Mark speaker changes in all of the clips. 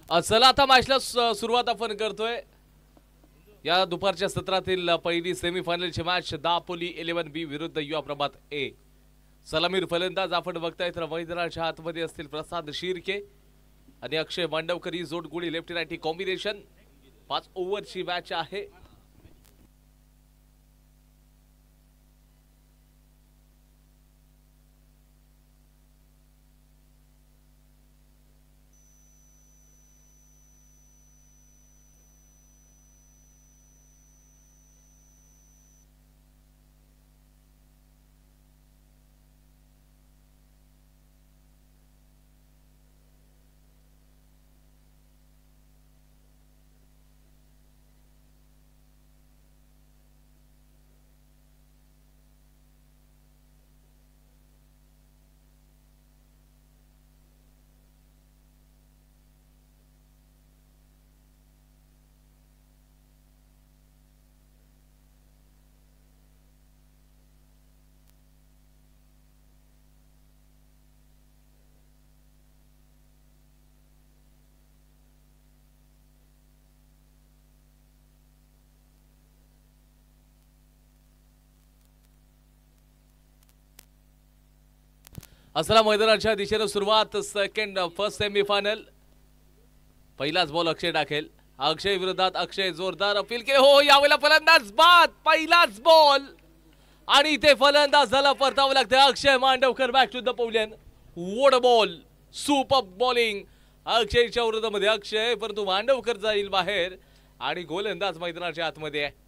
Speaker 1: चला आता मॅचला सुरुवात आपण करतोय। या दुपारच्या सत्रातील पहिली सेमीफायनलची मॅच दापोली 11B विरुद्ध युवा प्रभात ए। सलामीर फलंदाज आपण बघताय तर मैदानाच्या आतमध्ये असतील प्रसाद शिर्के आणि अक्षय मांडवकर ही जोडगोळी लेफ्ट राईट कॉम्बिनेशन। 5 ओव्हरची मॅच आहे। असला मैदानाच्या दिशेने सुरुवात फर्स्ट सेमीफायनल। पहिलाच बॉल अक्षय टाकेल। अक्षय विरोधात अक्षय जोरदार अपील केले हो यावेळेला फलंदाज बाद पहिलाच बॉल आणि इथे फलंदाजाला परतावं लागतं। Akshay Mandavkar back to the pavilion. What a ball super bowling अक्षयच्या विरोधामध्ये अक्षय परंतु मांडवकर जाईल बाहेर आणि गोलंदाज मैदानाच्या आतमध्ये आहे।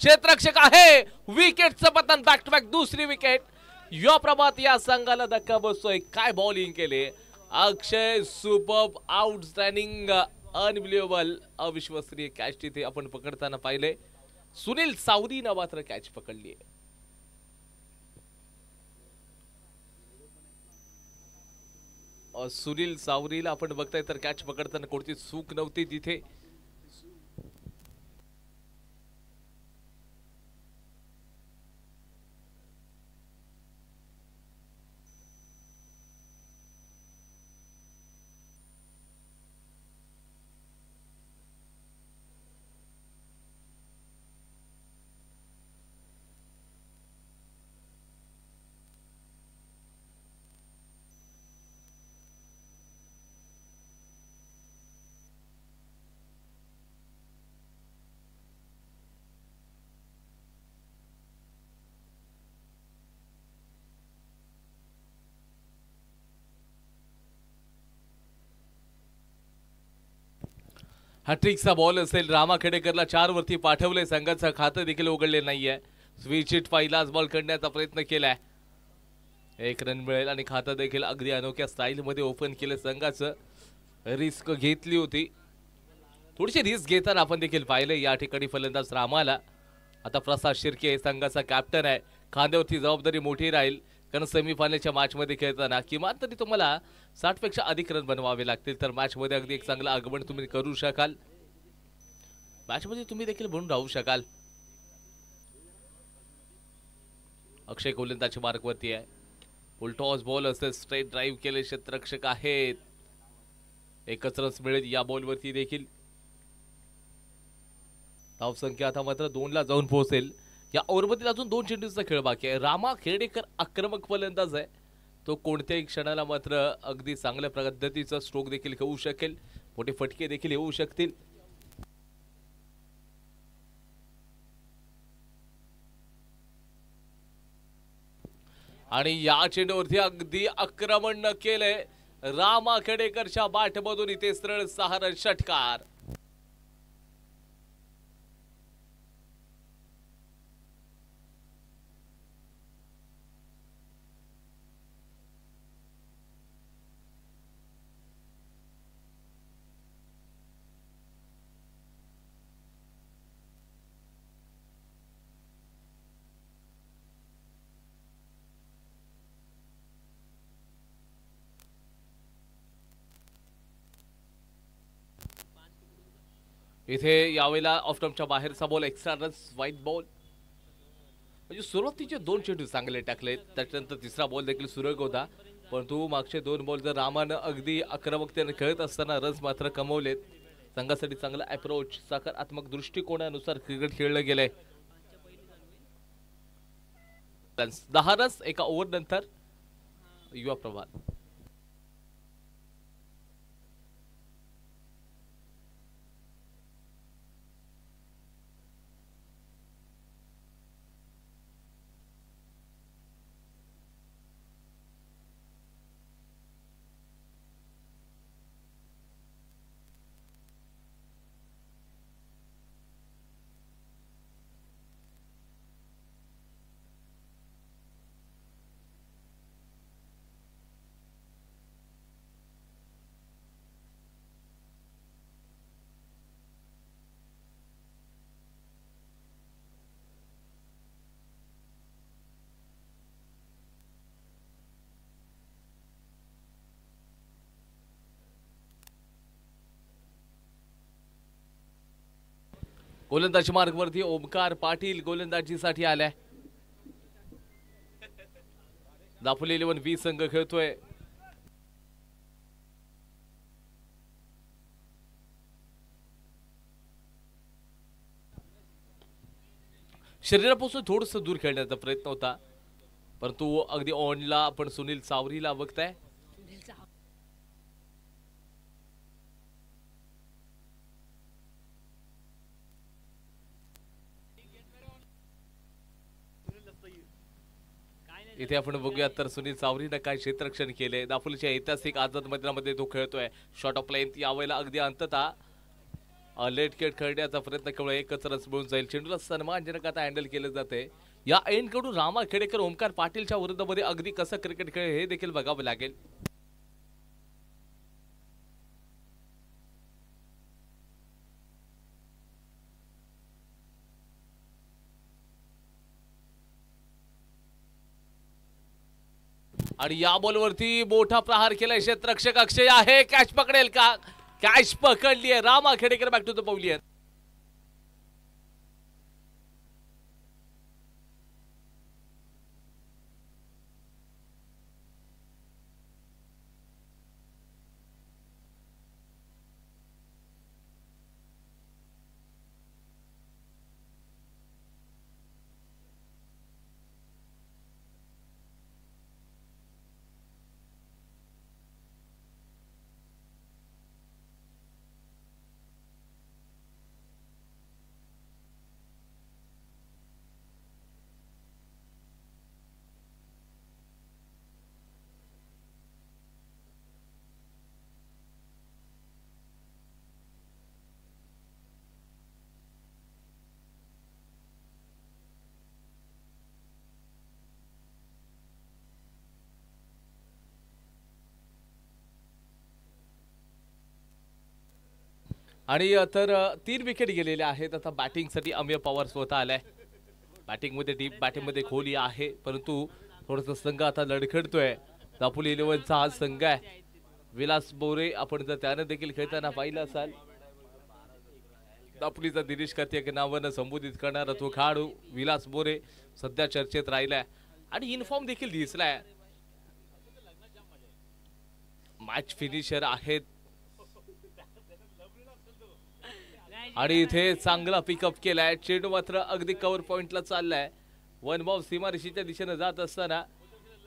Speaker 1: क्षेत्ररक्षक आहे विकेटचं पतन बॅक टू बॅक दुसरी विकेट। युवा प्रभात या संघाला धक्का बसतोय। काय बॉलिंग केले अक्षय सुपर आउटस्टँडिंग अनबिलिव्हेबल अविश्वसनीय कॅच तिथे आपण पकडताना पाहिले। सुनील सावरीनं मात्र कॅच पकडली आहे। सुनील सावरीला आपण बघताय तर कॅच पकडताना कोणती चूक नव्हती तिथे। हॅट्रिकचा बॉल असेल। रामा खेडेकरला 4 वरती पाठवले। संघाचं खातं देखील उघडले नाहीये। स्विच हिट पहिलाच बॉल करण्याचा प्रयत्न केलाय। 1 रन मिळेल आणि खातं देखील अगदी अनोख्या स्टाईल मध्ये ओपन केले। संघाचं रिस्क घेतली होती। थोडीशी रिस्क घेताना आपण देखील पाहिले या ठिकाणी फलंदाज रामाला। आता प्रसाद शिर्के संघाचा कॅप्टन आहे। खांद्यावरती जबाबदारी मोठी राहील कारण सेमीफायनलच्या मॅच मध्ये खेळताना किमान तरी तुम्हाला 60 पेक्षा अधिक रन बनवावे लागतील तर मॅच मध्ये अगदी एक चांगलं आगमन तुम्ही करू शकाल। मॅच मध्ये तुम्ही देखील बनून राहू शकाल। अक्षय गोलंदाजी मार्क वरती आहे। फुलटॉस बॉल असेल स्ट्रेट ड्राइव्ह केले क्षेत्ररक्षक आहेत। एकच रन मिळेल या बॉल वरती देखील। धावसंख्या आता मात्र 2 ला जाऊन पोहोचेल। या ओव्हरमध्ये अजून 2 चेंडूचा खेळ बाकी आहे। रामा खेडेकर आक्रमक फलंदाज आहे। तो कोणत्याही क्षणाला मात्र अगदी चांगल्या पद्धतीचा स्ट्रोक देखील घेऊ शकेल। मोठे फटके देखील येऊ शकतील। आणि या चेंडूवरती अगदी आक्रमण केलंय रामा खेडेकरच्या बॅटमधून इथे सरळ 6 रन षटकार। इथे यावेळेला ऑफ टर्मच्या बाहेरचा ball extra runs white ball म्हणजे सुरुवातीचे 2 चेंडू चांगले टाकले त्याच्यानंतर तिसरा बॉल देखील सुरेख होता परंतु मागचे 2 बॉल जर रामानं अगदी आक्रमकतेने खेळत असताना रन्स मात्र कमवलेत संघासाठी चांगला अप्रोच सकारात्मक दृष्टिकोनानुसार क्रिकेट खेळलं गेलंय 10 रन्स एका ओव्हर नंतर युवा प्रभात गोलंदाजी मार्गवरती ओमकार पाटील गोलंदाजीसाठी आलाय दापोली 11 20 संघ खेळतोय शरीरापासून थोडस दूर खेळण्याचा प्रयत्न होता परंतु अगदी ऑनला आपण सुनील सावरीला बघताय इथे आपण बघूया तर सुनील सावरीनं काय क्षेत्ररक्षण केले दापोलीच्या ऐतिहासिक आझाद मैदानामध्ये तो खेळतोय शॉट ऑफ लेंथ यावेळेला अगदी अंततः लेट केट खेळण्याचा प्रयत्न केवळ एकच रस मिळून जाईल चेंडूला सन्मानजनक आता हँडल केलं जाते या एंडकडून रामा खेडेकर ओमकार पाटीलच्या विरुद्धमध्ये अगदी कसं क्रिकेट खेळ हे देखील बघावं लागेल आणि या बॉलवरती मोठा प्रहार केलाय क्षेत्ररक्षक अक्षय आहे कॅच पकडेल का कॅच पकडली आहे Rama Khedekar back to the pavilion आणि तर 3 विकेट गेलेले आहेत आता बॅटिंगसाठी अमेय पवार स्वतः आलाय बॅटिंग मध्ये डीप बॅटिंग मध्ये खोली आहे परंतु थोडस संघ आता लडखडतोय दापोली 11चा हा संघ आहे विलास बोरे आपण जर त्याने देखील खेळताना पाहिलं असाल दापोलीचा दिनेश कार्तिक नावानं संबोधित करणारा तो खेळाडू विलास बोरे सध्या चर्चेत राहिलाय आणि इन्फॉर्म देखील दिसलाय मॅच फिनिशर आहेत आणि इथे चांगला पिकअप केलाय चेंडू मात्र अगदी कव्हर पॉइंटला चाललाय वन बॉल सीमारेषेच्या दिशेने जात असताना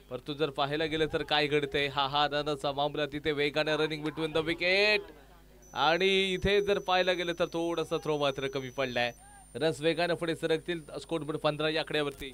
Speaker 1: परंतु जर पाहायला गेलं तर काय घडतंय हा रनचा मामला तिथे वेगाने रनिंग बिटवीन द विकेट आणि इथे जर पाहायला गेलं तर थोडासा थ्रो मात्र कमी पडलाय रस वेगाने पुढे सरकतील स्कोर बोर्ड 15 या आकड्यावरती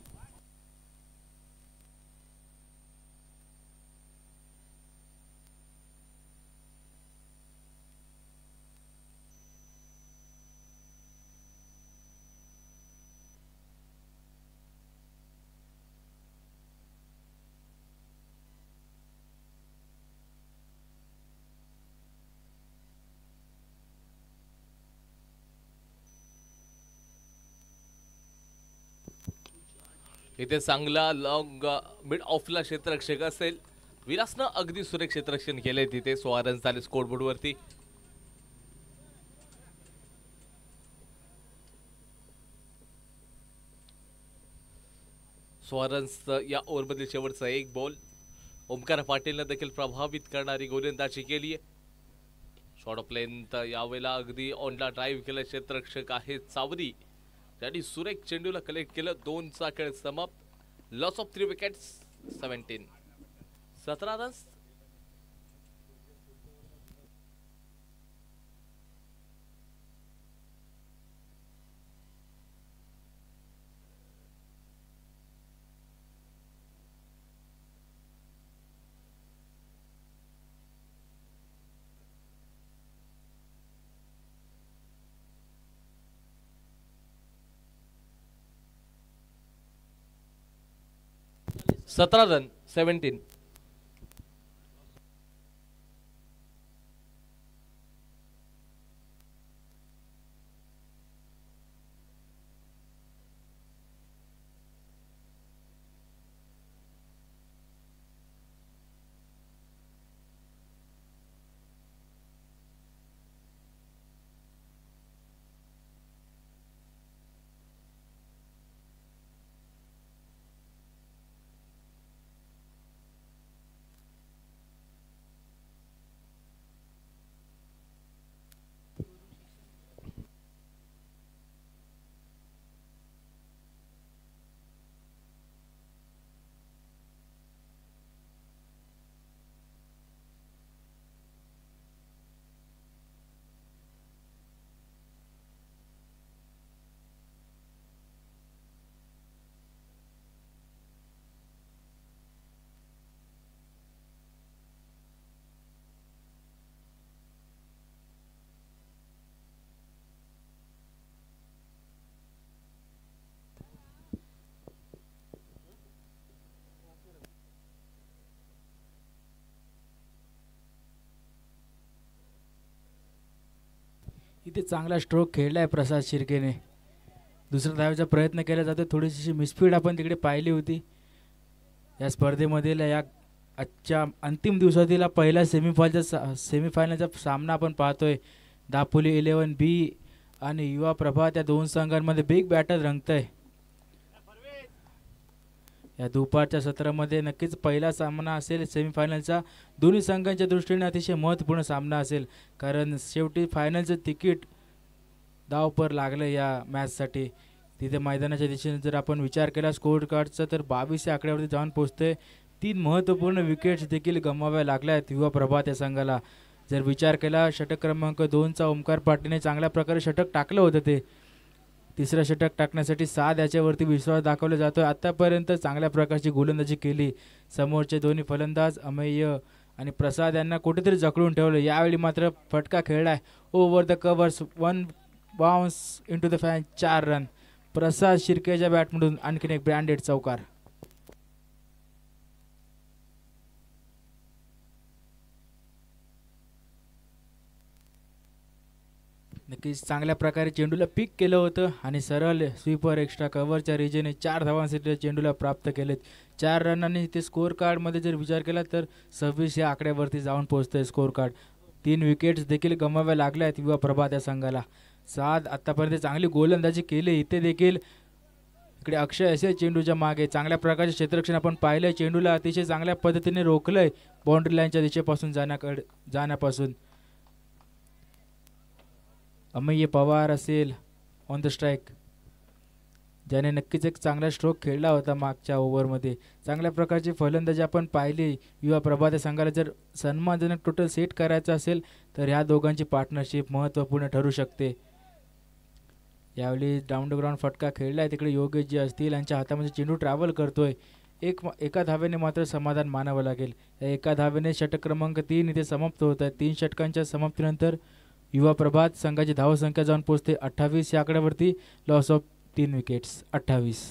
Speaker 1: इथे चांगला लॉंग मिड ऑफला क्षेत्ररक्षक असेल विलासनं अगदी सुरेख क्षेत्ररक्षण केले तिथे 16 रन झाले स्कोर बोर्ड वरती स्वरन्स या ओव्हरमधील शेवटचा एक बॉल. ओमकार पाटीलनं देखील प्रभावित करणारी गोलंदाजी केली आहे. शॉर्ट ऑफ लेंथ यावेळेला अगदी ऑनला ड्राईव्ह केलं क्षेत्ररक्षक आहे चावरी, त्यांनी सुरेख चेंडूला कलेक्ट केलं. 2चा खेळ समाप्त. Loss of 3 wickets. 17 रन्स. सतरा रन. 17.
Speaker 2: इथे चांगला स्ट्रोक खेळलाय प्रसाद शिर्केने. दुसरा धावायचा प्रयत्न केला जातो. थोडीशी मिसफीड आपण तिकडे पाहिली होती या स्पर्धेमधील. या आजच्या अंतिम दिवसातील पहिला सेमीफायनलचा सामना आपण पाहतोय. दापोली 11B आणि युवा प्रभात या दोन संघांमध्ये बिग बॅटल रंगतंय. या दुपारच्या सत्रामध्ये नक्कीच पहिला सामना असेल सेमीफायनलचा. दोन्ही संघांच्या दृष्टीने अतिशय महत्त्वपूर्ण सामना असेल, कारण शेवटी फायनलचं तिकीट दावपर लागलं या मॅचसाठी. तिथे मैदानाच्या दिशेने जर आपण विचार केला स्कोर कार्डचा, तर 22 या आकड्यावरती जाऊन पोहोचते. 3 महत्त्वपूर्ण विकेट्स देखील गमवाव्या लागल्या आहेत युवा प्रभात या संघाला. जर विचार केला षटक क्रमांक 2चा ओमकार पाटीलने चांगल्या प्रकारे षटक टाकलं होतं. ते तिसरं षटक टाकण्यासाठी 7 याच्यावरती विश्वास दाखवला जातोय. आतापर्यंत चांगल्या प्रकारची गोलंदाजी केली. समोरचे दोन्ही फलंदाज अमेय आणि प्रसाद यांना कुठेतरी जखडून ठेवलं. यावेळी मात्र फटका खेळलाय over the covers. 1 bounce into the fan. 4 run. Prasad शिर्केच्या बॅटमधून आणखीन एक ब्रँडेड चौकार. नक्कीच चांगल्या प्रकारे चेंडूला पिक केलं होतं आणि सरळ स्वीपर एक्स्ट्रा कव्हरच्या रिजेने 4 धावांसाठी चेंडूला प्राप्त केलेत. 4 रनांनी ते स्कोर कार्डमध्ये जर विचार केला तर 26 या आकड्यावरती जाऊन पोहोचतंय स्कोर कार्ड. 3 विकेट्स देखील गमवाव्या लागल्या आहेत युवा प्रभात या संघाला. 7 आतापर्यंत चांगली गोलंदाजी केली. इथे देखील इकडे अक्षय असे चेंडूच्या मागे चांगल्या प्रकारचे क्षेत्ररक्षण आपण पाहिलंय. चेंडूला अतिशय चांगल्या पद्धतीने रोखलंय बाउंड्री लाईनच्या दिशेपासून जाण्यापासून. अमेय पवार असेल ऑन द स्ट्राईक, ज्याने नक्कीच एक चांगला स्ट्रोक खेळला होता मागच्या ओव्हरमध्ये. चांगल्या प्रकारची फलंदाजी आपण पाहिली युवा प्रभात या संघाला. जर सन्मानजनक टोटल सेट करायचं असेल तर ह्या दोघांची पार्टनरशिप महत्त्वपूर्ण ठरू शकते. यावेळी डाऊन द ग्राउंड फटका खेळलाय. तिकडे योगेश जी असतील यांच्या हातामध्ये चेंडू ट्रॅव्हल करतोय. एका धावेने मात्र समाधान मानावं लागेल. या एका धावेने षटक क्रमांक 3 इथे समाप्त होत आहे. 3 षटकांच्या समाप्तीनंतर युवा प्रभात संघाची धावसंख्या जाऊन पोहोचते 28 या आकड्यावरती. Loss of 3 wickets. 28.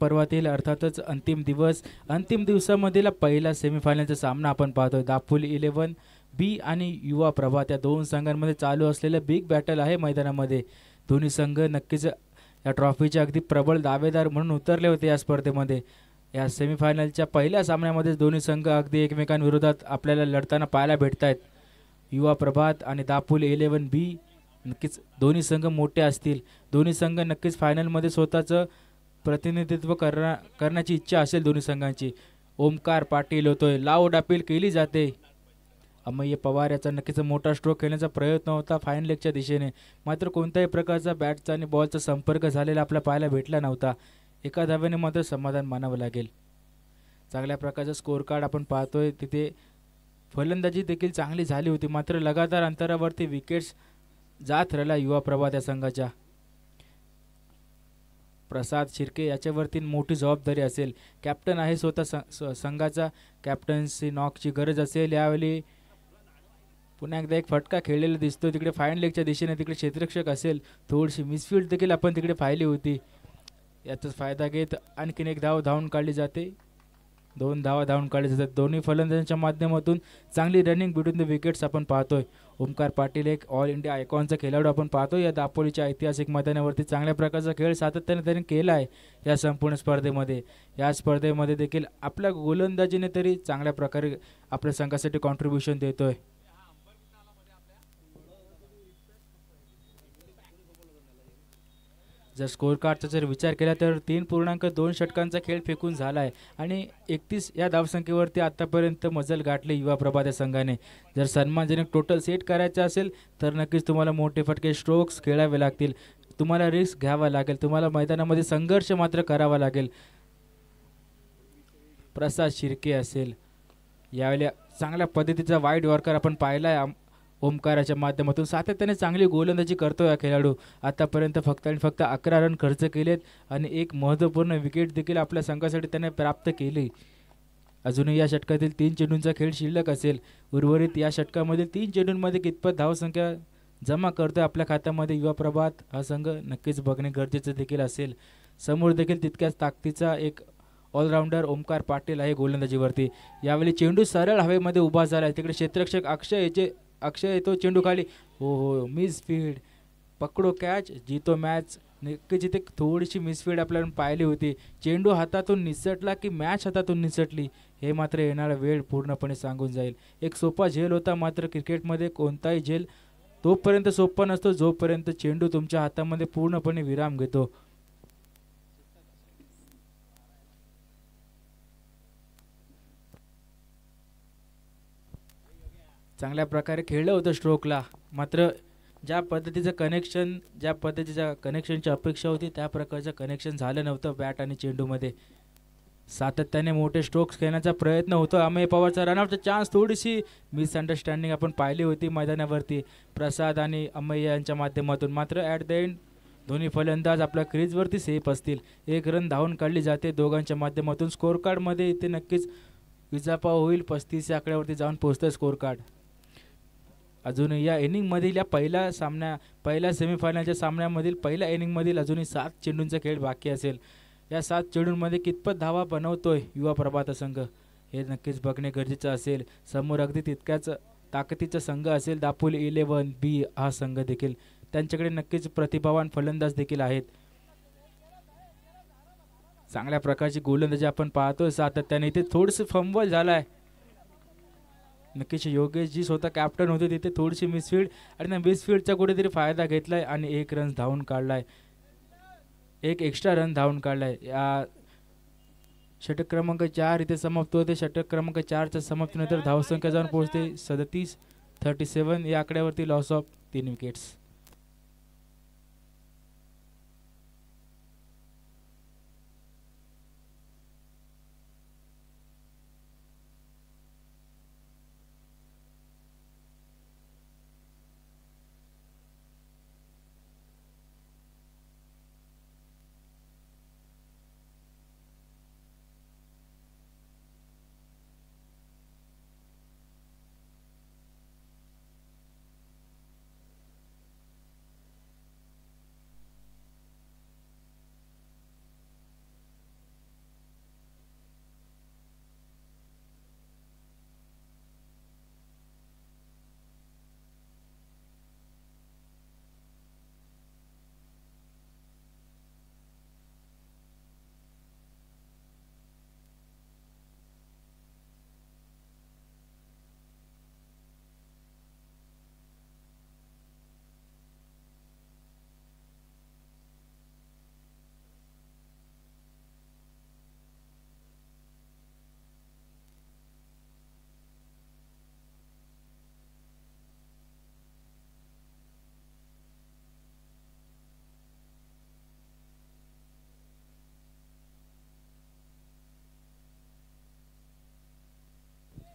Speaker 2: पर्वातील अर्थातच अंतिम दिवसामधील पहिला सेमीफायनलचा सामना आपण पाहतोय. दापोली 11 बी आणि युवा प्रभात या दोन संघांमध्ये चालू असलेलं बिग बॅटल आहे मैदानामध्ये. दोन्ही संघ नक्कीच या ट्रॉफीचे अगदी प्रबळ दावेदार म्हणून उतरले होते या स्पर्धेमध्ये. या सेमीफायनलच्या पहिल्या सामन्यामध्ये दोन्ही संघ अगदी एकमेकांविरोधात आपल्याला लढताना पाहायला भेटत आहेत. युवा प्रभात आणि दापोली 11 बी, नक्कीच दोन्ही संघ मोठे असतील. दोन्ही संघ नक्कीच फायनलमध्ये स्वतःचं प्रतिनिधित्व करण्याची इच्छा असेल दोन्ही संघांची. ओमकार पाटील होतोय, लाऊड अपील केली जाते. अमय्य पवार याचा नक्कीच मोठा स्ट्रोक खेळण्याचा प्रयत्न होता फायनल लेगच्या दिशेने, मात्र कोणत्याही प्रकारचा बॅटचा आणि बॉलचा संपर्क झालेला आपल्याला पाहायला भेटला नव्हता. एका धाव्याने मात्र समाधान मानावं लागेल. चांगल्या प्रकारचा स्कोअर कार्ड आपण पाहतोय. तिथे फलंदाजी देखील चांगली झाली होती, मात्र लगातार अंतरावरती विकेट्स जात राहिला युवा प्रभात या संघाच्या. प्रसाद शिर्के याच्यावरती मोठी जबाबदारी असेल. कॅप्टन आहे स्वतः संघाचा. कॅप्टन्सी नॉकची गरज असेल यावेळी. पुन्हा एकदा एक फटका खेळलेला दिसतो तिकडे फायनल लेगच्या दिशेने. तिकडे क्षेत्ररक्षक असेल. थोडीशी मिसफील्ड देखील आपण तिकडे पाहिली होती. याचाच फायदा घेत आणखीन एक धावून काढली जाते. 2 धावा धावून काढले जातात. दोन्ही फलंदाजांच्या माध्यमातून चांगली रनिंग बिटवीन द विकेट्स आपण पाहतोय. ओमकार पाटील एक ऑल इंडिया आयकॉनचा खेळाडू आपण पाहतोय. या दापोलीच्या ऐतिहासिक मैदानावरती चांगल्या प्रकारचा खेळ सातत्याने त्याने केला आहे या संपूर्ण स्पर्धेमध्ये. या स्पर्धेमध्ये देखील आपल्या गोलंदाजीने तरी चांगल्या प्रकारे आपल्या संघासाठी कॉन्ट्रीब्युशन देतोय. जर स्कोअर कार्डचा जर विचार केला तर 3.2 षटकांचा खेळ फेकून झाला आहे आणि 31 या धावसंख्येवरती आतापर्यंत मजल गाठली युवा प्रभात या संघाने. जर सन्मानजनक टोटल सेट करायचं असेल तर नक्कीच तुम्हाला मोठे फटके स्ट्रोक्स खेळावे लागतील. तुम्हाला रिस्क घ्यावा लागेल. तुम्हाला मैदानामध्ये संघर्ष मात्र करावा लागेल. प्रसाद शिर्के असेल, यावेळी चांगल्या पद्धतीचा वाईड यॉर्कर आपण पाहिला आहे ओमकाराच्या माध्यमातून. सातत्याने चांगली गोलंदाजी करतो हा खेळाडू. आतापर्यंत फक्त आणि फक्त 11 रन खर्च केलेत आणि एक महत्त्वपूर्ण विकेट देखील आपल्या संघासाठी त्याने प्राप्त केली. अजूनही या षटकातील 3 चेंडूंचा खेळ शिल्लक असेल. उर्वरित या षटकामध्ये 3 चेंडूंमध्ये कितपत धावसंख्या जमा करतोय आपल्या खात्यामध्ये युवा प्रभात हा संघ नक्कीच बघणे गरजेचं देखील असेल. समोर देखील तितक्याच ताकदीचा एक ऑलराऊंडर ओमकार पाटील आहे गोलंदाजीवरती. यावेळी चेंडू सरळ हवेमध्ये उभा झाला आहे. तिकडे क्षेत्ररक्षक अक्षय येतो चेंडू खाली. हो मिसफील्ड. पकडो कॅच जीतो मॅच. नक्कीच इथे थोडीशी मिसफील्ड आपल्याला पाहिली होती. चेंडू हातातून निसटला की मॅच हातातून निसटली हे मात्र येणारा वेळ पूर्णपणे सांगून जाईल. एक सोपा झेल होता, मात्र क्रिकेटमध्ये कोणताही झेल तोपर्यंत सोपा नसतो जोपर्यंत चेंडू तुमच्या हातामध्ये पूर्णपणे विराम घेतो. चांगल्या प्रकारे खेळलं होतं स्ट्रोकला, मात्र ज्या पद्धतीच्या कनेक्शनची अपेक्षा होती त्या प्रकारचं कनेक्शन झालं नव्हतं बॅट आणि चेंडूमध्ये. सातत्याने मोठे स्ट्रोक्स खेळण्याचा प्रयत्न होतो. अमय पवारचा रनआउटचा चान्स, थोडीशी मिसअंडरस्टँडिंग आपण पाहिली होती मैदानावरती प्रसाद आणि अमय यांच्या माध्यमातून. मात्र ॲट द एंड दोन्ही फलंदाज आपल्या क्रीजवरती सेफ असतील. 1 रन धावून काढली जाते दोघांच्या माध्यमातून. स्कोअर कार्डमध्ये इथे नक्कीच इजाफा होईल. 35 या आकड्यावरती जाऊन पोहोचतं स्कोअर कार्ड. अजूनही या इनिंगमधील या पहिल्या सेमीफायनलच्या सामन्यामधील पहिल्या इनिंगमधील अजूनही 7 चेंडूंचा खेळ बाकी असेल. या 7 चेंडूंमध्ये कितपत धावा बनवतोय युवा प्रभात संघ हे नक्कीच बघणे गरजेचं असेल. समोर अगदी तितक्याच ताकदीचा संघ असेल दापोली 11 बी हा संघ देखील. त्यांच्याकडे नक्कीच प्रतिभावान फलंदाज देखील आहेत. चांगल्या प्रकारची गोलंदाजी आपण पाहतोय सातत्याने. इथे थोडंसं फंबल झालं आहे. नक्कीच योगेश जी स्वतः कॅप्टन होते तिथे थोडीशी मिसफील्ड आणि त्या मिसफील्डचा कुठेतरी फायदा घेतलाय आणि 1 रन धावून काढलाय. 1 एक्स्ट्रा रन धावून काढलाय. या षटक क्रमांक 4 इथे समाप्त होते. षटक क्रमांक 4च्या समाप्तीनंतर धावसंख्या जाऊन पोहोचते 37 या आकड्यावरती. Loss of 3 wickets.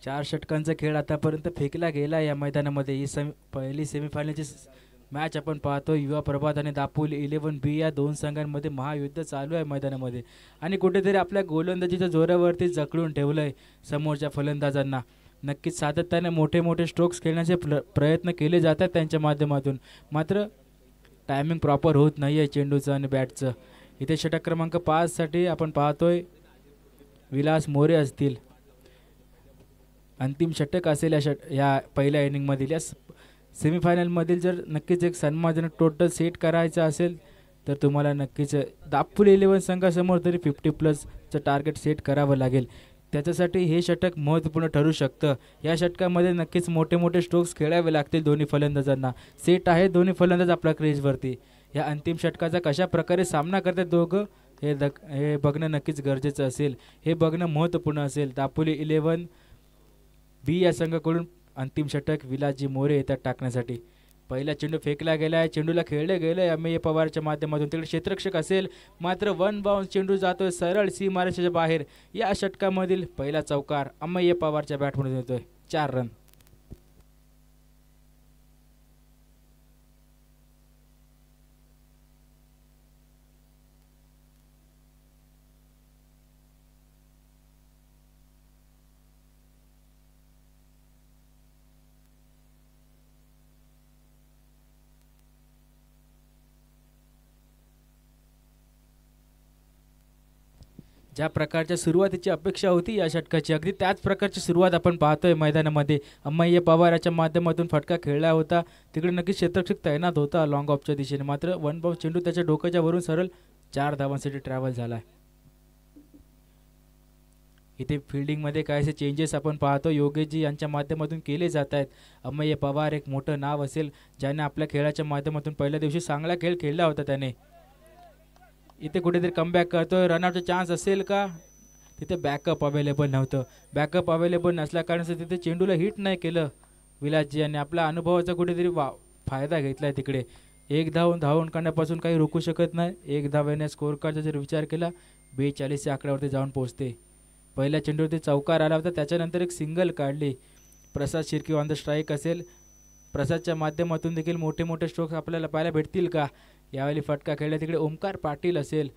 Speaker 2: 4 षटकांचा खेळ आतापर्यंत फेकला गेला या मैदानामध्ये. ही पहिली सेमीफायनलची मॅच आपण पाहतो. युवा प्रभात आणि दापोली 11B या दोन संघांमध्ये महायुद्ध चालू आहे मैदानामध्ये आणि कुठेतरी आपल्या गोलंदाजीच्या जोरावरती जखडून ठेवलं आहे समोरच्या फलंदाजांना. नक्कीच सातत्याने मोठे मोठे स्ट्रोक्स खेळण्याचे प्रयत्न केले जातात त्यांच्या माध्यमातून, मात्र टायमिंग प्रॉपर होत नाही आहे चेंडूचं आणि बॅटचं. इथे षटक क्रमांक 5 साठी आपण पाहतोय विलास मोरे असतील. अंतिम षटक असेल या पहिल्या इनिंगमधील. या सेमीफायनलमधील जर नक्कीच एक सन्मानजनक टोटल सेट करायचं असेल तर तुम्हाला नक्कीच दापोली 11 संघासमोर तरी 50+ टार्गेट सेट करावं लागेल. त्याच्यासाठी हे षटक महत्त्वपूर्ण ठरू शकतं. या षटकामध्ये नक्कीच मोठे मोठे स्ट्रोक्स खेळावे लागतील दोन्ही फलंदाजांना. सेट आहे दोन्ही फलंदाज आपल्या क्रीजवरती. या अंतिम षटकाचा कशा प्रकारे सामना करतात दोघं हे बघणं नक्कीच गरजेचं असेल. हे बघणं महत्त्वपूर्ण असेल. दापोली 11B या संघाकडून अंतिम षटक विलासजी मोरे येतात टाकण्यासाठी. पहिला चेंडू फेकला गेला आहे. चेंडूला खेळले गेलं आहे अमेय पवारच्या माध्यमातून. तिकडे क्षेत्ररक्षक असेल मात्र 1 बाउन्स चेंडू जातोय सरळ सीमारेषेच्या बाहेर. या षटकामधील पहिला चौकार अमेय पवारच्या बॅटमधून येतोय. 4 रन. ज्या प्रकारच्या सुरुवातीची अपेक्षा होती या षटकाची अगदी त्याच प्रकारची सुरुवात आपण पाहतोय मैदानामध्ये. अमेय पवाराच्या माध्यमातून फटका खेळला होता. तिकडे नक्कीच क्षेत्ररक्षक तैनात होता लॉंग ऑफच्या दिशेने, मात्र 1 बाउन्स चेंडू त्याच्या डोक्याच्या वरून सरळ 4 धावांसाठी ट्रॅव्हल झाला. इथे फिल्डिंगमध्ये काहीसे चेंजेस आपण पाहतो योगेशजी यांच्या माध्यमातून केले जात आहेत. अमेय पवार एक मोठं नाव असेल ज्याने आपल्या खेळाच्या माध्यमातून पहिल्या दिवशी चांगला खेळ खेळला होता त्याने. इथे कुठेतरी कमबॅक करतोय. रनआउटचा चान्स असेल का? तिथे बॅकअप अवेलेबल नव्हतं. बॅकअप अवेलेबल नसल्या कारणाचं तिथे चेंडूला हिट नाही केलं विलासजी यांनी. आपल्या अनुभवाचा कुठेतरी फायदा घेतलाय तिकडे. 1 धावून काढण्यापासून काही रोखू शकत नाही. 1 धावेने स्कोर कार्डचा जर विचार केला 42 आकड्यावरती जाऊन पोहोचते. पहिल्या चेंडूवरती चौकार आला होता. त्याच्यानंतर एक सिंगल काढली. प्रसाद शिर्के ऑन द स्ट्राईक असेल. प्रसादच्या माध्यमातून देखील मोठे मोठे स्ट्रोक्स आपल्याला पाहायला भेटतील का? यावेळी फटका खेळला तिकडे ओमकार पाटील असेल.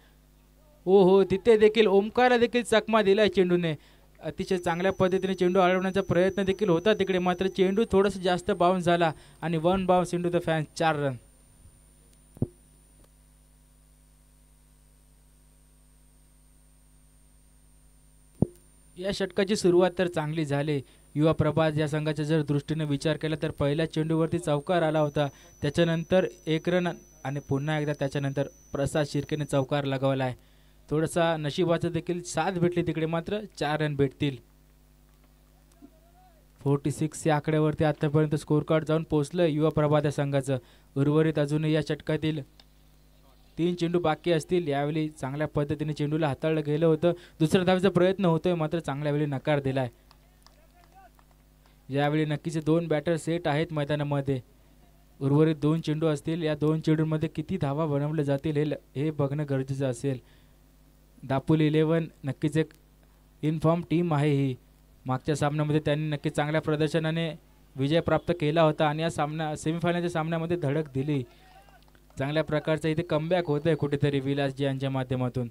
Speaker 2: हो तिथे देखील ओमकारला देखील चकमा दिलाय चेंडूने. अतिशय चांगल्या पद्धतीने चेंडू अडवण्याचा प्रयत्न देखील होता तिकडे, मात्र चेंडू थोडंसं जास्त बाउन्स झाला आणि 1 bounce into the fans. 4 run. या षटकाची सुरुवात तर चांगली झाली. युवा प्रभात या संघाच्या जर दृष्टीने विचार केला तर पहिल्या चेंडूवरती चौकार आला होता. त्याच्यानंतर 1 रन आणि पुन्हा एकदा त्याच्यानंतर प्रसाद शिर्केने चौकार लगावला आहे. थोडासा नशिबाचं देखील साथ भेटली तिकडे, मात्र 4 रन भेटतील. 46 या आकड्यावरती आतापर्यंत स्कोर कार्ड जाऊन पोहोचलं युवा प्रभात या संघाचं. उर्वरित अजूनही या षटकातील 3 चेंडू बाकी असतील. यावेळी चांगल्या पद्धतीने चेंडूला हाताळलं गेलं होतं. दुसऱ्या धावेचा प्रयत्न होतोय मात्र चांगल्या वेळी नकार दिलाय. यावेळी नक्कीच 2 बॅटर सेट आहेत मैदानामध्ये. उर्वरित 2 चेंडू असतील. या 2 चेंडूंमध्ये किती धावा बनवल्या जातील हे बघणं गरजेचं असेल. दापोली 11 नक्कीच एक इनफॉर्म टीम आहे ही. मागच्या सामन्यामध्ये त्यांनी नक्कीच चांगल्या प्रदर्शनाने विजय प्राप्त केला होता आणि या सेमीफायनलच्या सामन्यामध्ये धडक दिली. चांगल्या प्रकारचं इथे कमबॅक होत आहे कुठेतरी विलासजी यांच्या माध्यमातून.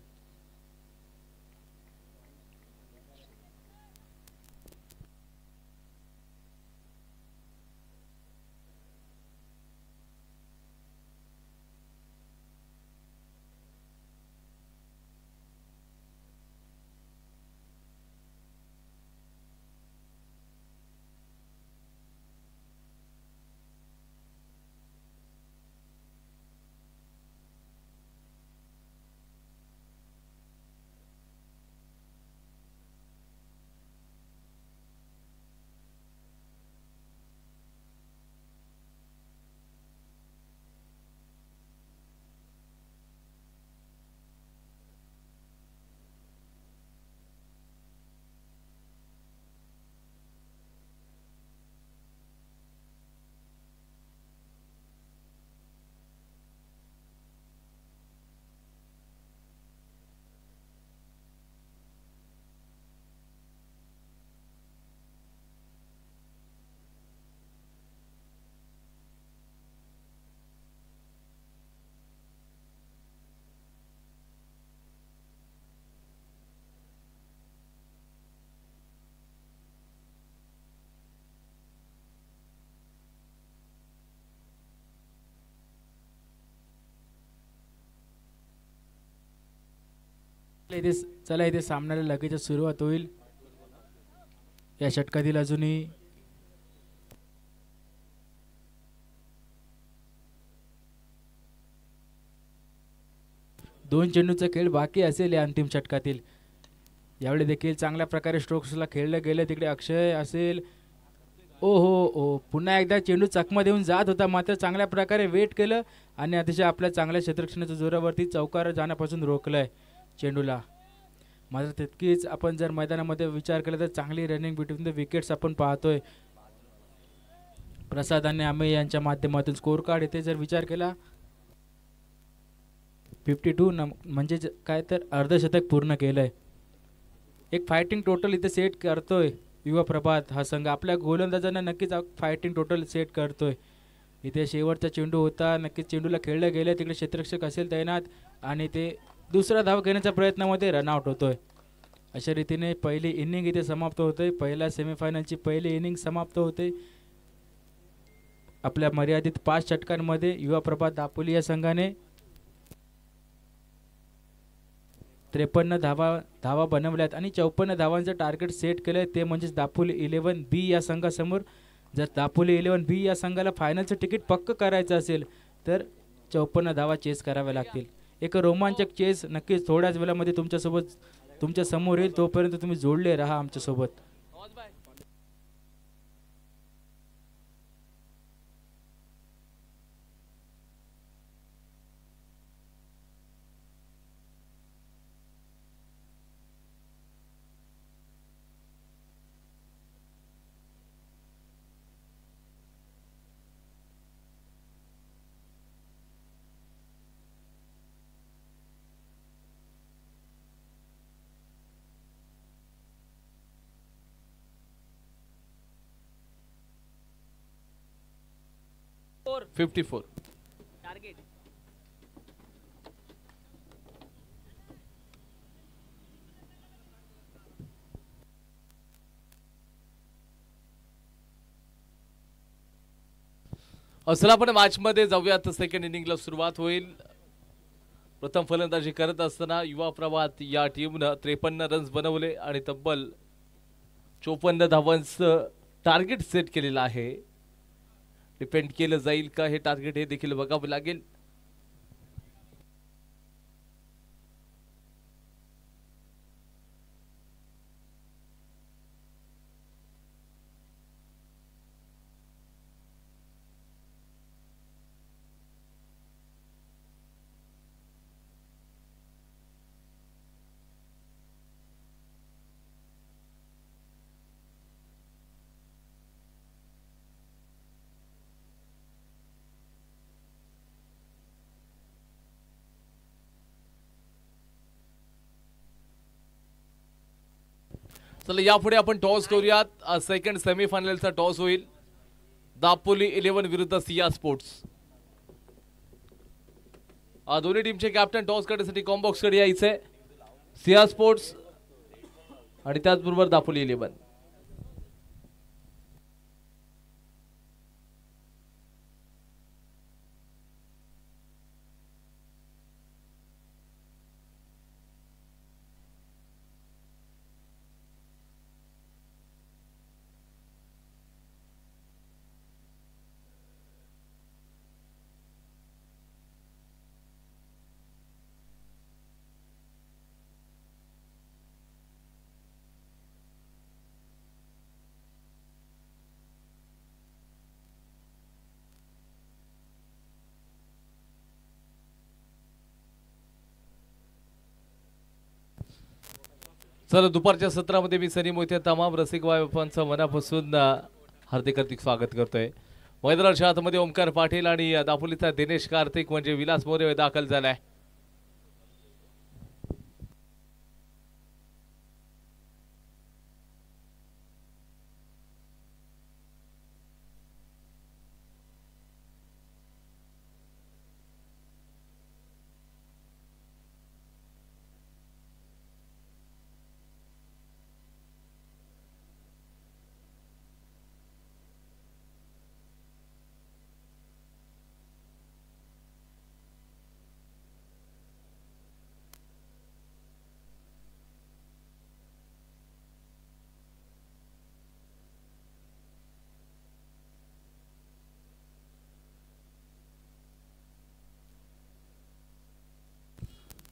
Speaker 2: इथे चला इथे सामन्याला लगेच सुरुवात होईल. या षटकातील अजूनही दोन चेंडूचा खेळ बाकी असेल या अंतिम षटकातील. यावेळी देखील चांगल्या प्रकारे स्ट्रोक्सला खेळलं गेलं. तिकडे अक्षय असेल. ओ हो ओ पुन्हा एकदा चेंडू चकमा देऊन जात होता, मात्र चांगल्या प्रकारे वेट केलं आणि अतिशय आपल्या चांगल्या क्षेत्ररक्षणाच्या जोरावरती चौकार जाण्यापासून रोखलंय चेंडूला. मात्र तितकीच आपण जर मैदानामध्ये विचार केला तर चांगली रनिंग बिटवीन द विकेट्स आपण पाहतोय. प्रसाद आणि आम्ही यांच्या माध्यमातून स्कोर कार्ड इथे जर विचार केला 52 म्हणजे काय तर अर्धशतक पूर्ण केलंय. एक फायटिंग टोटल इथे सेट करतोय युवा प्रभात हा संघ. आपल्या गोलंदाजांना नक्कीच फायटिंग टोटल सेट करतोय. इथे शेवटचा चेंडू होता, नक्कीच चेंडूला खेळलं गेलं. तिकडे क्षेत्ररक्षक असेल तैनात आणि ते दुसरा धाव घेण्याच्या प्रयत्नामध्ये रनआउट होतोय. अशा रीतीने पहिली इनिंग इथे समाप्त होते. पहिल्या सेमीफायनलची पहिली इनिंग समाप्त होते. आपल्या मर्यादित 5 षटकांमध्ये युवा प्रभात दापोली या संघाने 53 धावा बनवल्यात आणि 54 धावांचं टार्गेट सेट केलंय. ते म्हणजेच दापोली 11 बी या संघासमोर. जर दापोली 11 बी या संघाला फायनलचं तिकीट पक्क करायचं असेल तर 54 धावा चेस कराव्या लागतील. एक रोमांचक चेस नक्कीच थोड्याच वेळामध्ये तुमच्या समोर येईल. तोपर्यंत तुम्ही जोडले राहा आमच्यासोबत.
Speaker 1: और 54
Speaker 3: टारगेट.
Speaker 1: असला आपण मॅच मध्ये जाऊयात. सेकंड इनिंगला सुरुवात होईल. प्रथम फलंदाजी करत असताना युवा प्रभात या टीमनं 53 रन्स बनवले आणि तब्बल 54 धावांचं टार्गेट सेट केलेलं आहे. डिपेंड केलं जाईल का हे टार्गेट हे देखील बघावं लागेल. चला यापुढे आपण टॉस करूयात. सेकंड सेमीफायनलचा टॉस होईल. दापोली 11 विरुद्ध सिया स्पोर्ट्स. दोन्ही टीमचे कॅप्टन टॉस करण्यासाठी कॉम्बॉक्स कडे यायचे. सिया स्पोर्ट्स आणि त्याचबरोबर दापोली 11. चला दुपारच्या सत्रामध्ये मी सनी मोहिते तमाम रसिक बायबांचं मनापासून हार्दिक स्वागत करतोय. मैदानाच्या आतमध्ये ओमकार पाटील आणि दापोलीचा दिनेश कार्तिक म्हणजे विलास मोरे दाखल झालाय.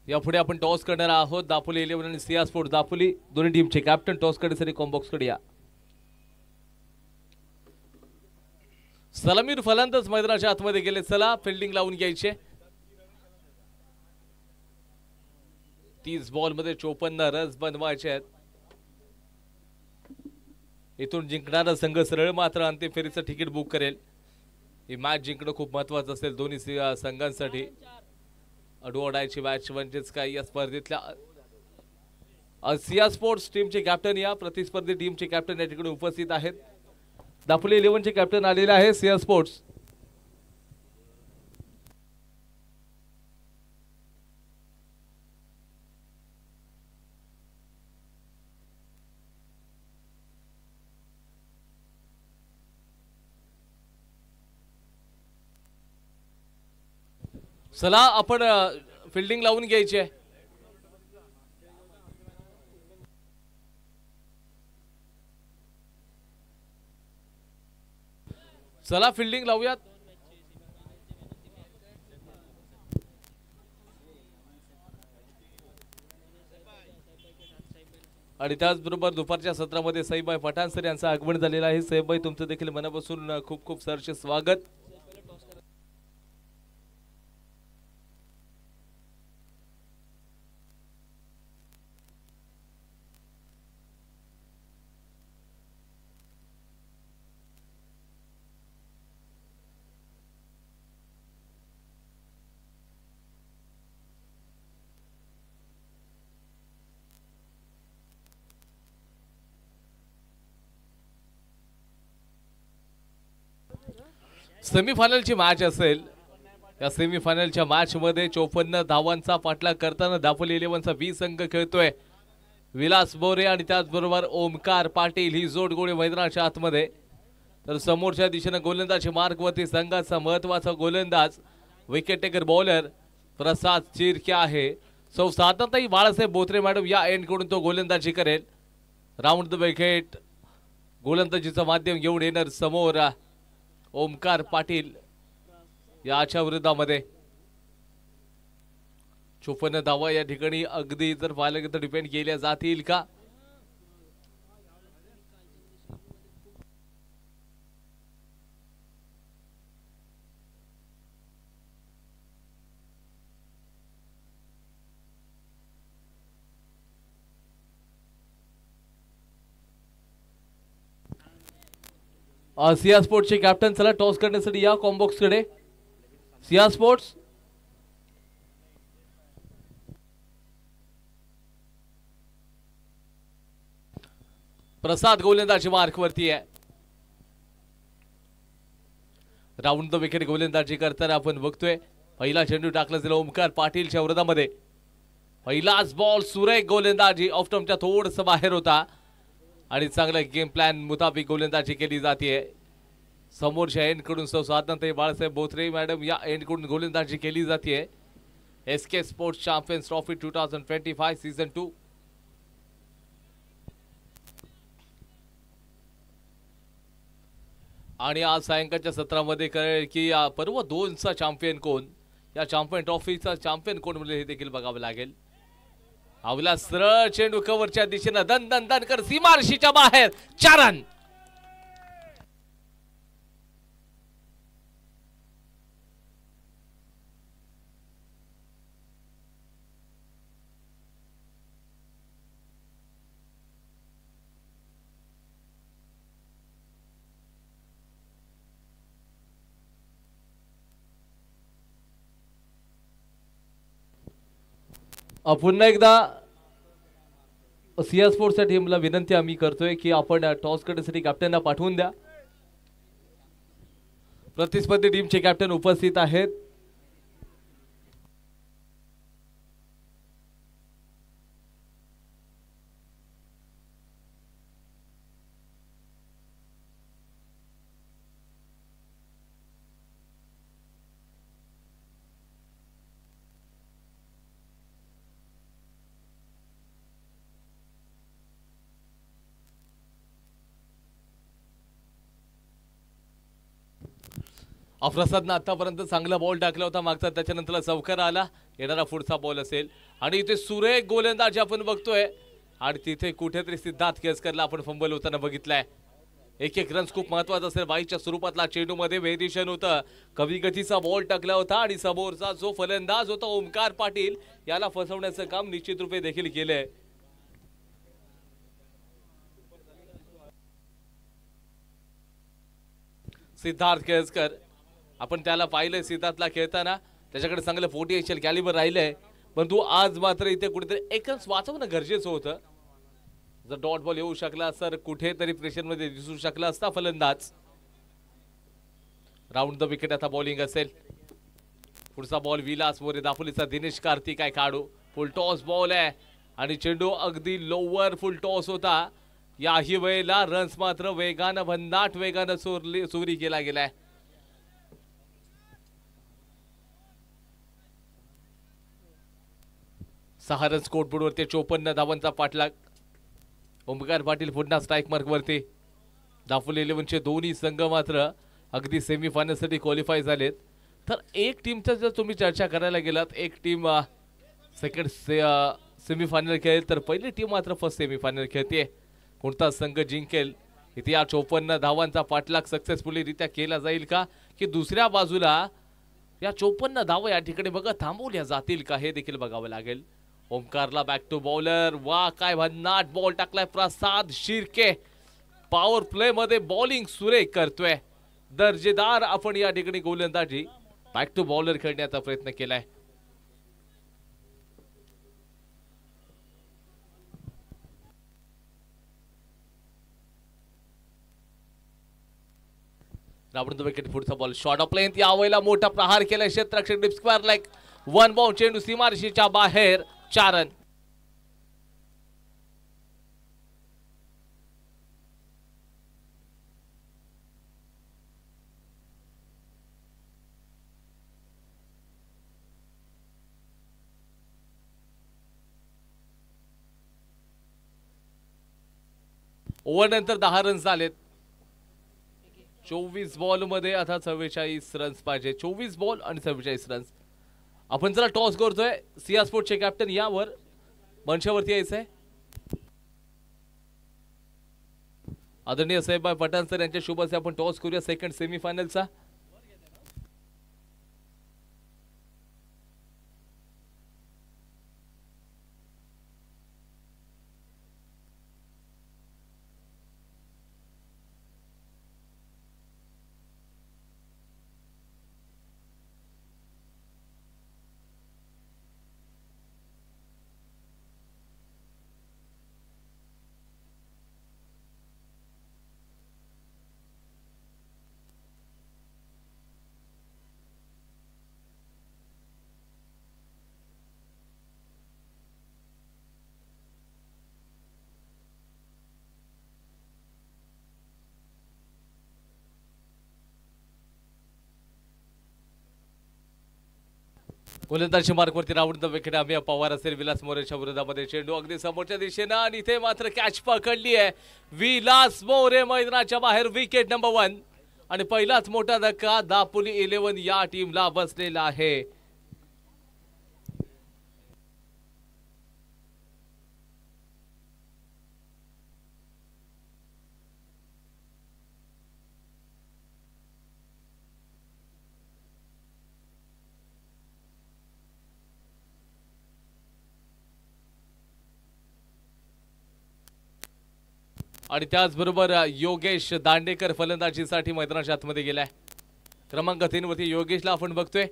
Speaker 1: यापुढे आपण टॉस करणार आहोत. दापोली 11 आणि सिया स्पोर्ट्स दापोली दोन्ही टीमचे कॅप्टन टॉस करण्यासाठी कॉम्बॉक्स कडे या. सलामीर फलंदाज मैदानाच्या आतमध्ये गेले. चला फिल्डिंग लावून घ्यायचे. 30 बॉल मध्ये 54 रन्स बनवायचे आहेत. इथून जिंकणारा संघ सरळ मात्र अंतिम फेरीचं तिकीट बुक करेल. ही मॅच जिंकणं खूप महत्वाचं असेल दोन्ही संघांसाठी. अडवडायची मॅच म्हणजेच काय या स्पर्धेतल्या सिया स्पोर्ट्स टीमचे कॅप्टन या प्रतिस्पर्धी टीमचे कॅप्टन या ठिकाणी उपस्थित आहेत. दापोली 11 चे कॅप्टन आलेले आहे सिया स्पोर्ट्स. चला आपण फिल्डिंग लावून घ्यायची आहे. चला फिल्डिंग लावूयात. आणि त्याचबरोबर दुपारच्या सत्रामध्ये सईबाई पठाण सर यांचं आगमन झालेलं आहे. सईबाई तुमचं देखील मनापासून खूप खूप सरचे स्वागत. सेमीफायनलची मॅच असेल. या सेमीफायनलच्या मॅच मध्ये 54 धावांचा पाठलाग करताना दापोली 11चा 20 संघ खेळतोय. विलास बोरे आणि त्याचबरोबर ओमकार पाटील ही जोड गोळी मैदानाच्या आतमध्ये. तर समोरच्या दिशेने गोलंदाजी मार्गवरती संघाचा महत्वाचा गोलंदाज विकेट टेकर बॉलर प्रसाद चिरके आहे. सौ सातत्याने बाळासाहेब बोत्रे मॅडम या एंड कडून तो गोलंदाजी करेल. राऊंड द विकेट गोलंदाजीचं माध्यम घेऊन येणार समोर ओमकार पाटील याच्या विरोधामध्ये. 54 धावा या ठिकाणी अगदी जर पाहिलं तर डिपेंड केल्या जातील का. सिया स्पोर्ट्सचे कॅप्टन चला टॉस करण्यासाठी या कॉम्बॉक्स कडे. सिया स्पोर्ट्स प्रसाद गोलंदाजी मार्क वरती आहे. राऊंड द विकेट गोलंदाजी करताना आपण बघतोय. पहिला चेंडू टाकला गेला ओमकार पाटीलच्या विरोधामध्ये. पहिलाच बॉल सुरेख गोलंदाजी ऑफ स्टंपच्या थोडंसं बाहेर होता आणि चांगला गेम प्लॅन मुताबिक गोलंदाजी केली जाते. समोरच्या एंड कडून स्वातंत्र्य बाळासाहेब बोत्रे मॅडम या एंड कडून गोलंदाजी केली जाते. SK sports champions trophy 2025 season 2. आणि आज सायंकाळच्या सत्रामध्ये कळेल की या पर्व 2चा चॅम्पियन कोण. या चॅम्पियन ट्रॉफीचा चॅम्पियन कोण म्हणजे हे देखील बघावं लागेल. आवला सरळ चेंडू कव्हरच्या दिशेने दन दन दन कर सीमारशीच्या बाहेर 4 रन. पुन्हा एकदा सिया स्पोर्ट्सच्या टीमला विनंती आम्ही करतोय की आपण टॉस करण्यासाठी कॅप्टनला पाठवून द्या. प्रतिस्पर्धी टीमचे कॅप्टन उपस्थित आहेत. अफरासादनं आतापर्यंत चांगला बॉल टाकला होता मागचा, त्याच्यानंतर चौकार आला, येणारा पुढचा बॉल असेल आणि इथे सुरेख गोलंदाजी आपण बघतोय आणि तिथे कुठेतरी सिद्धार्थ केसकरला आपण फंबल होताना बघितलाय. एक एक रन्स खूप महत्वाचा असेल. बाईच्या स्वरूपातला चेंडूमध्ये व्हेरिएशन होतं, कमी गतीचा बॉल टाकला होता आणि समोरचा जो फलंदाज होता ओमकार पाटील याला फसवण्याचं काम निश्चित रूपे देखील केलंय. सिद्धार्थ केसकर आपण त्याला पाहिलंय सिद्धार्थला खेळताना, त्याच्याकडे चांगलं पोटेन्शियल कॅलिबर राहिलंय, परंतु आज मात्र इथे कुठेतरी एक रन्स वाचवणं गरजेचं होतं. जर डॉट बॉल येऊ शकला तर कुठेतरी प्रेशरमध्ये दिसू शकला असता फलंदाज. राऊंड द विकेट आता बॉलिंग असेल. पुढचा बॉल विलास मोरे, दापोलीचा दिनेश कार्तिक आहे काढू. फुल टॉस बॉल आहे आणि चेंडू अगदी लोवर फुल टॉस होता. याही वेळेला रन्स मात्र वेगानं भन्नाट वेगानं चोरी केला गेलाय. सहा रन स्कोरबोर्डवरती 54 धावांचा पाठलाग. ओमकार पाटील पुन्हा स्ट्राईक मार्क वरती. दापोली 11चे दोन्ही संघ मात्र अगदी सेमीफायनलसाठी क्वालिफाय झालेत. तर एक टीमचं जर तुम्ही चर्चा करायला गेलात, एक टीम सेकंड सेमीफायनल खेळेल तर पहिली टीम मात्र फर्स्ट सेमीफायनल खेळते. कोणता संघ जिंकेल, इथे या 54 धावांचा पाठलाग सक्सेसफुली रित्या केला जाईल का, की दुसऱ्या बाजूला या 54 धावा या ठिकाणी बघा थांबवल्या जातील का, हे देखील बघावं लागेल. ओमकारला बॅक टू बॉलर. वा काय भन्नाट बॉल टाकलाय प्रसाद शिर्के. पॉवर प्ले मध्ये बॉलिंग सुरेख करतोय, दर्जेदार आपण या ठिकाणी गोलंदाजी बॅक टू बॉलर खेळण्याचा प्रयत्न केलाय. रावण विकेट पुढचा बॉल शॉर्ट ऑफ लेंथ, यावेळेला मोठा प्रहार केलाय क्षेत्ररक्षक deep square leg. One bound चेंडू सीमारेषेच्या बाहेर, 4 रन. ओव्हर नंतर 10 रन्स झालेत. 24 बॉल मध्ये आता 44 रन्स पाहिजे. 24 बॉल आणि 44 रन्स. आपण जरा टॉस करतोय. सिया स्पोर्टचे कॅप्टन यावर मंचावरती यायचंय. आदरणीय साहेब पठाण सर यांच्या शुभ हस्ते आपण टॉस करूया सेकंड सेमीफायनलचा. गोलंदाजी मार्कवरती राऊंड द विकेट अमिया पवार असेल. विलास मोरेच्या विरोधामध्ये चेंडू अगदी समोरच्या दिशेनं आणि इथे मात्र कॅच पकडली आहे. विलास मोरे मैदानाच्या बाहेर, विकेट नंबर 1 आणि पहिलाच मोठा धक्का दापोली 11 या टीमला बसलेला आहे. आणि त्याचबरोबर योगेश दांडेकर फलंदाजीसाठी मैदानाच्या आतमध्ये गेलाय. क्रमांक 3 वरती योगेशला आपण बघतोय.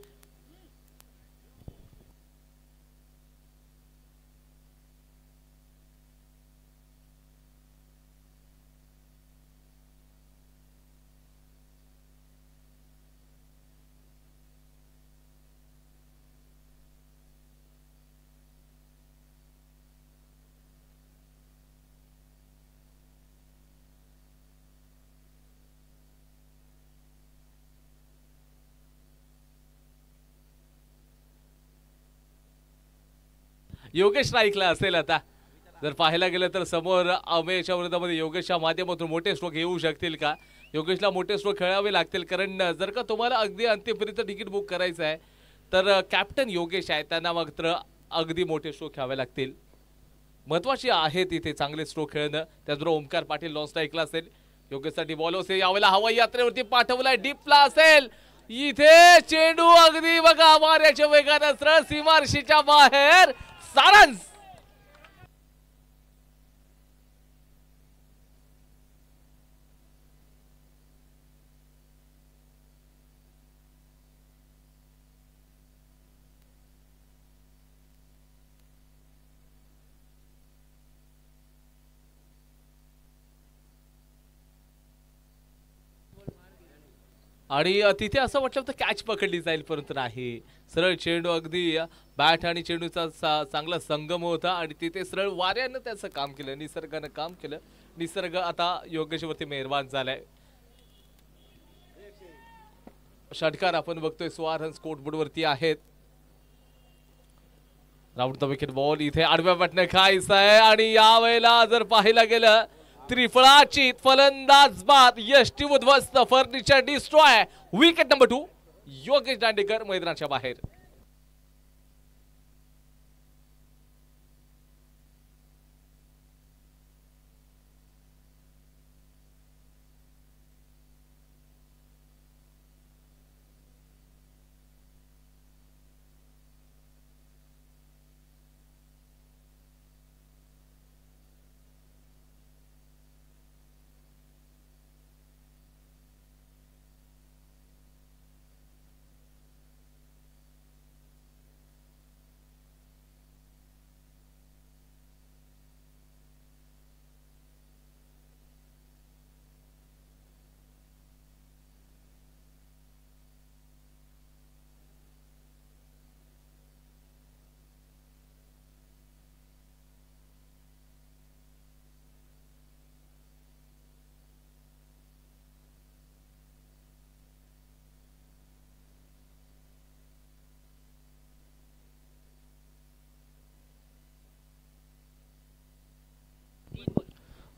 Speaker 1: योगेश स्ट्राईकला असेल. आता जर पाहायला गेलं तर समोर अमेयच्या विरोधामध्ये योगेशच्या माध्यमातून मोठे स्ट्रोक येऊ शकतील का, योगेशला मोठे स्ट्रोक खेळावे लागतील, कारण जर का तुम्हाला अगदी अंतिम फेरीचं तिकीट बुक करायचं आहे तर कॅप्टन योगेश आहे त्यांना मात्र अगदी मोठे स्ट्रोक घ्यावे लागतील. महत्वाची आहे तिथे चांगले स्ट्रोक खेळणं. त्याचबरोबर ओमकार पाटील लॉन स्ट्राईकला असेल. योगेशसाठी बॉल असेल, यावेळेला हवाई यात्रेवरती पाठवलाय, डीपला असेल. इथे चेंडू अगदी बघा वाऱ्याच्या वेगानं सरळ सीमारेषेच्या बाहेर. सारंज आणि तिथे असं वाटलं होतं कॅच पकडली जाईल, परंतु नाही. सरळ चेंडू अगदी बॅट आणि चेंडूचा चांगला संगम होता आणि तिथे सरळ वाऱ्यानं त्याचं काम केलं, निसर्गानं काम केलं. निसर्ग आता योगेशवरती मेहरबान झालाय. षटकार आपण बघतोय 16 रन स्कोरबोर्ड वरती आहेत. राऊंड द विकेट बॉल इथे आडव्या बॅटने खायचं आहे आणि यावेळेला जर पाहायला गेलं त्रिफळाची फलंदाज बाद, यष्टी उद्ध्वस्त, furniture destroy. Wicket number 2, Yogesh Dandekar मैदानाच्या बाहेर.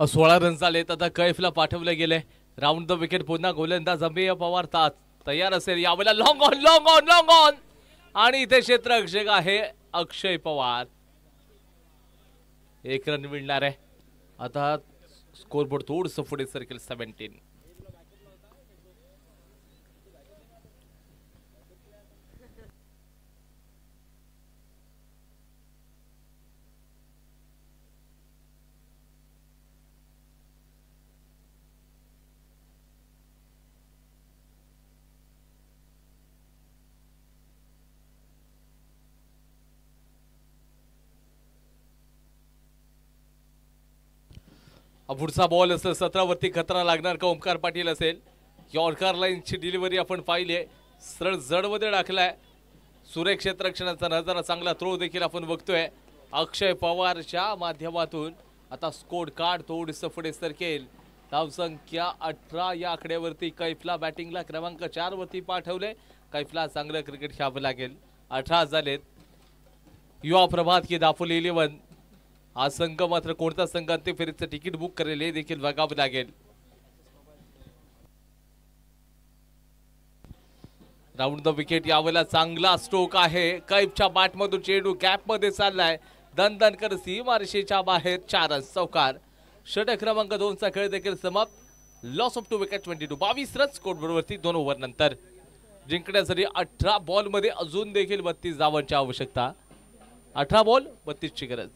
Speaker 1: और 16 रन झाले. आता कैफला पाठवले गेले. राऊंड द विकेट पुन्हा गोलंदाज अमेय पवार तयार असेल. यावेळेला long on long on long on आणि इथे क्षेत्ररक्षक आहे अक्षय पवार. 1 रन मिळणार आहे. आता स्कोरबोर्ड थोडंसं पुढे सरकेल. 17. पुढचा बॉल असेल 17 वरती खतरा लागणार का ओमकार पाटील असेल. यॉर्कर लाईनची डिलिव्हरी आपण पाहिली आहे, सरळ जडमध्ये टाकलाय. सुरेख क्षेत्ररक्षणाचा नजारा, चांगला थ्रो देखील आपण बघतोय अक्षय पवारच्या माध्यमातून. आता स्कोर कार्ड थोडंसं पुढे सरकेल. धावसंख्या 18 या आकड्यावरती कैफला बॅटिंगला क्रमांक 4 वरती पाठवले. कैफला चांगलं क्रिकेट खेळावं लागेल. 18 झालेत. युवा प्रभात की दाफोली 11. हा संघ मात्र कोणता संघ अंतिम फेरीचं तिकीट बुक करेल हे देखील बघावं लागेल. राऊंड द विकेट यावेळेला चांगला स्ट्रोक आहे. कैफच्या बॅटमधून चेंडू गॅप मध्ये चाललाय. दणदणकर सीमारेषेच्या बाहेर. 4 रन चौकार. षटक क्रमांक 2 चा खेळ देखील समाप्त. Loss of 2 wicket 22. 22 run scoreboard वरती 2 ओव्हर नंतर. जिंकण्यासाठी 18 बॉल मध्ये अजून देखील 32 धावांची आवश्यकता. 18 बॉल 32 ची गरज.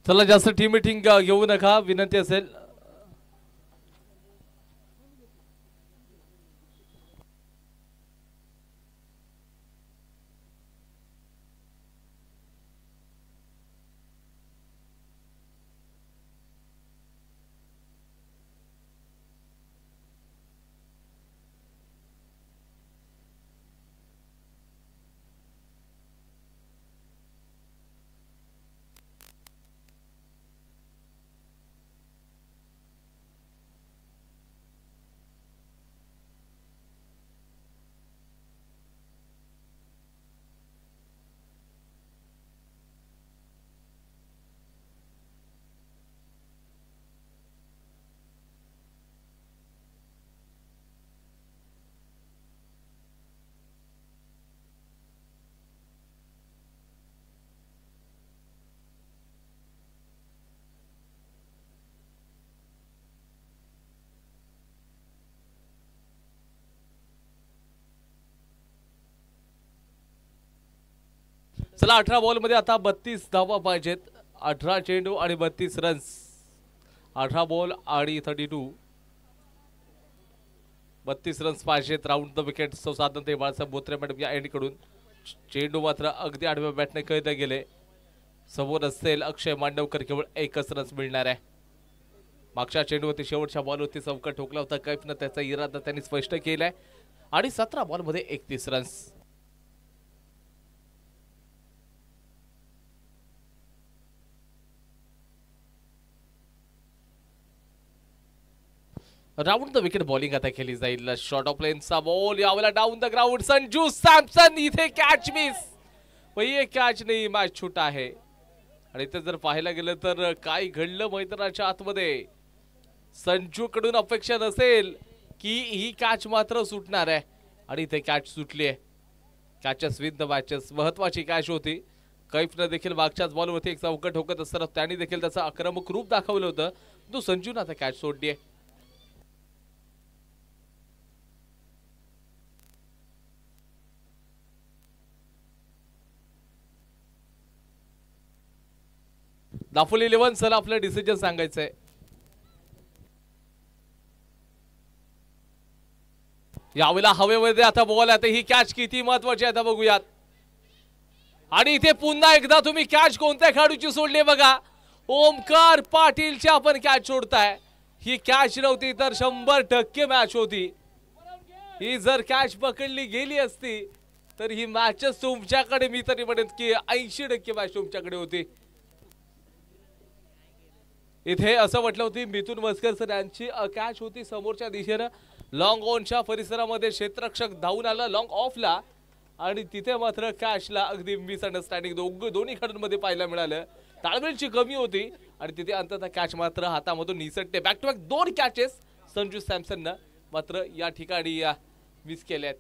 Speaker 1: चला जास्त टीम मीटिंग घेऊ नका विनंती असेल. चला 18 बॉल मध्ये आता 32 धावा पाहिजेत. 18 चेंडू आणि 32 रन्स. 18 बॉल आणि 32 32 रन्स पाहिजेत. राऊंड द विकेट साधन ते बाळासाहेब बोत्रे मॅडम या एंड कडून. चेंडू मात्र अगदी आडव्या बॅटने कैद गेले. समोर असेल अक्षय मांडवकर, केवळ एकच रन्स मिळणार आहे. मागच्या चेंडूवरती शेवटच्या बॉलवरती चौका ठोकला होता कैफनं, त्याचा इरादा त्यांनी स्पष्ट केलाय. आणि 17 बॉल मध्ये 31 runs. Round the wicket bowling आता केली जाईल. शॉर्ट ऑफ लेनचा बॉल यावेळेला down the ground. Sanju Samson इथे कॅच मिस. एक कॅच नाही, मॅच छूट आहे. आणि इथे जर पाहायला गेलं तर काय घडलं मैदानाच्या आतमध्ये. संजू कडून अपेक्षा नसेल की ही कॅच मात्र सुटणार आहे आणि इथे कॅच सुटली आहे. Catches win the matches. महत्वाची कॅच होती. कैफनं देखील मागच्याच बॉलवरती एक चौका ठोकत असताना त्यांनी देखील त्याचं आक्रमक रूप दाखवलं होतं. तो संजूनं आता कॅच सोडली आहे. दाफोली 11 चला आपलं डिसिजन सांगायचंय. यावेळेला हवेमध्ये आता बॉल आहे. ही कॅच किती महत्वाची आहे आता बघूयात. आणि इथे पुन्हा एकदा तुम्ही कॅच कोणत्या खेळाडूची सोडली बघा. ओमकार पाटीलची आपण कॅच सोडताय. ही कॅच नव्हती तर 100% मॅच होती. ही जर कॅच पकडली गेली असती तर ही मॅचच तुमच्याकडे, मी तरी म्हणेन की 80% मॅच तुमच्याकडे होती. इथे असं म्हटलं होती मिथुन मस्कर सर यांची कॅच होती समोरच्या दिशेनं. लॉंग ऑनच्या परिसरामध्ये क्षेत्ररक्षक धावून आला लॉंग ऑफला आणि तिथे मात्र कॅचला अगदी मिसअंडरस्टँडिंग दोन्ही खेळाडूंमध्ये पाहायला मिळालं. ताळमेळची कमी होती आणि तिथे अंततः कॅच मात्र हातामधून निसटते. Back to back 2 catches Sanju सॅमसननं मात्र या ठिकाणी मिस केल्यात.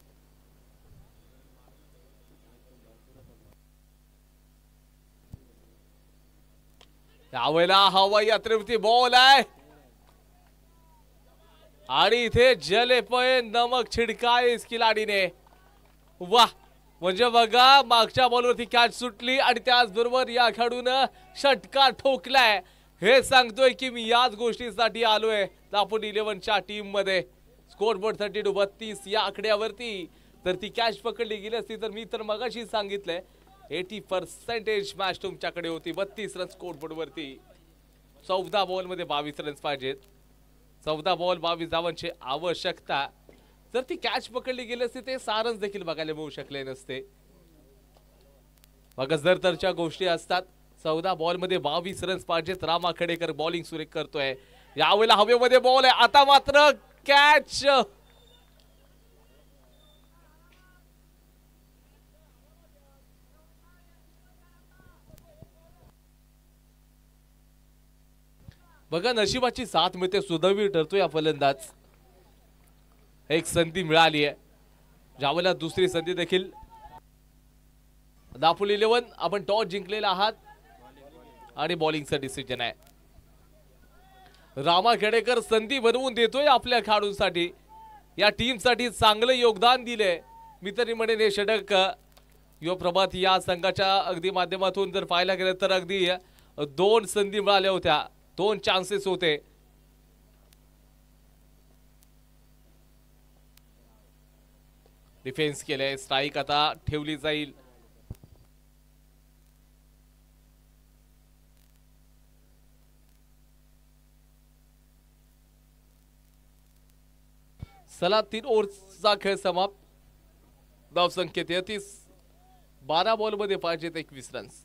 Speaker 1: यावेळेला हवाई यात्रेवरती बॉल आहे आणि इथे जले पे नमक छिडकाय इस खिलाडीने. वाह, म्हणजे बघा मागच्या बॉलवरती कॅच सुटली आणि त्याचबरोबर या खेळाडूनं षटकार ठोकलाय. हे सांगतोय की मी याच गोष्टीसाठी आलोय दापोली 11च्या टीम मध्ये. स्कोरबोर्ड 32 या आकड्यावरती तर ती कॅच पकडली गेली असती तर मी तर मगाशी सांगितलंय 80% मॅच तुमच्याकडे होती. 32 रन स्कोरबोर्ड वरती. 14 बॉल मध्ये 22 रन्स पाहिजेत. 14 बॉल 22 धावांची आवश्यकता. जर ती कॅच पकडली गेली असती ते 6 रन्स देखील बघायला मिळू शकले नसते. मग जर तरच्या गोष्टी असतात. 14 बॉल मध्ये 22 रन्स पाहिजेत. रामा खेडेकर बॉलिंग सुरेख करतोय. यावेळेला हवेमध्ये बॉल आहे. आता मात्र कॅच. बघा नशिबाची साथ मिळते. सुदैवी ठरतो या फलंदाज. एक संधी मिळाली आहे. ज्यावेळेला दुसरी संधी देखील दापोली 11 आपण टॉस जिंकलेला आहात आणि बॉलिंगचा डिसिजन आहे. रामा खेडेकर संधी बनवून देतोय आपल्या खेळाडूंसाठी. या टीम साठी चांगलं योगदान दिले. मी तरी म्हणेन हे षटक युवा प्रभात या संघाच्या अगदी माध्यमातून जर पाहायला गेलं तर अगदी दोन संधी मिळाल्या होत्या, दोन चान्सेस होते. डिफेन्स केले, स्ट्राईक आता ठेवली जाईल. चला 3 ओव्हरचा खेळ समाप्त. धावसंख्या 33, 12 बॉलमध्ये पाहिजेत 21 रन्स.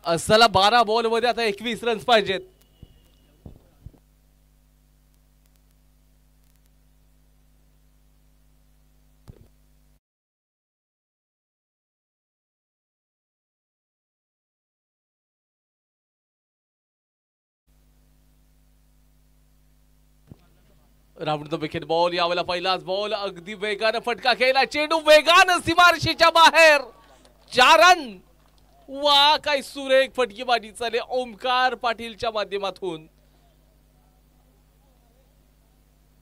Speaker 1: असला 12 बॉलमध्ये आता 21 रन्स पाहिजेत. Round the wicket ball. यावेळेला पहिलाच बॉल अगदी वेगानं फटका खेळला, चेंडू वेगानं सीमारेषेच्या बाहेर. 4 रन. वा, काय सुरेख फटकेबाजी चालली ओमकार पाटीलच्या माध्यमातून.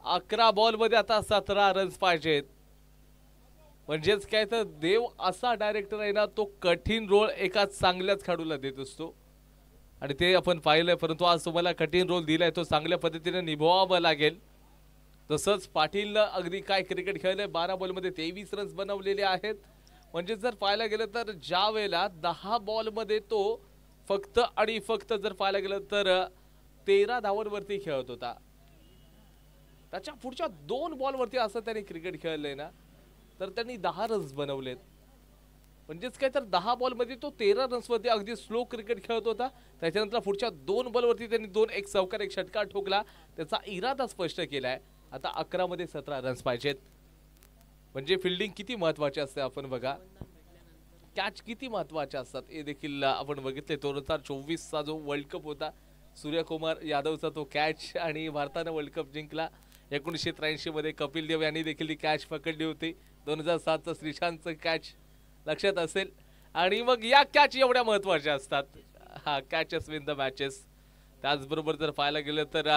Speaker 1: 11 बॉल मध्ये आता 17 रन्स पाहिजेत. म्हणजेच काय तर देव असा डायरेक्टर आहे ना, तो कठीण रोल एका चांगल्याच खेळाडूला देत असतो आणि ते आपण पाहिलंय. परंतु आज तुम्हाला कठीण रोल दिलाय, तो चांगल्या पद्धतीने निभवावा लागेल. तसंच पाटीलनं अगदी काय क्रिकेट खेळलंय. 12 बॉलमध्ये 23 रन्स बनवलेले आहेत. म्हणजे जर पाहायला गेलं तर ज्या वेळेला 10 बॉलमध्ये तो फक्त आणि फक्त जर पाहायला गेलं तर 13 धावांवरती खेळत होता, त्याच्या पुढच्या 2 बॉलवरती असं त्याने क्रिकेट खेळलंय ना, तर त्यांनी 10 रन्स बनवलेत. म्हणजेच काय तर 10 बॉलमध्ये तो 13 रन्सवरती अगदी स्लो क्रिकेट खेळत होता. त्याच्यानंतर पुढच्या 2 बॉलवरती त्यांनी 2 एक चौकार एक षटकार ठोकला, त्याचा इरादा स्पष्ट केलाय. आता 11 मध्ये 17 रन्स पाहिजेत. म्हणजे फिल्डिंग किती महत्वाची असते आपण बघा, कॅच किती महत्वाचे असतात हे देखील आपण बघितले. 2024 चा जो वर्ल्ड कप होता, सूर्यकुमार यादवचा तो कॅच आणि भारताने वर्ल्ड कप जिंकला. 1983 मध्ये कपिल देव यांनी देखील ती कॅच पकडली होती. 2007 चा श्रीशांतचं कॅच लक्षात असेल. आणि मग या कॅच एवढ्या महत्वाच्या असतात. हा, कॅचेस विन द मॅचेस. त्याचबरोबर जर पाहायला गेलं तर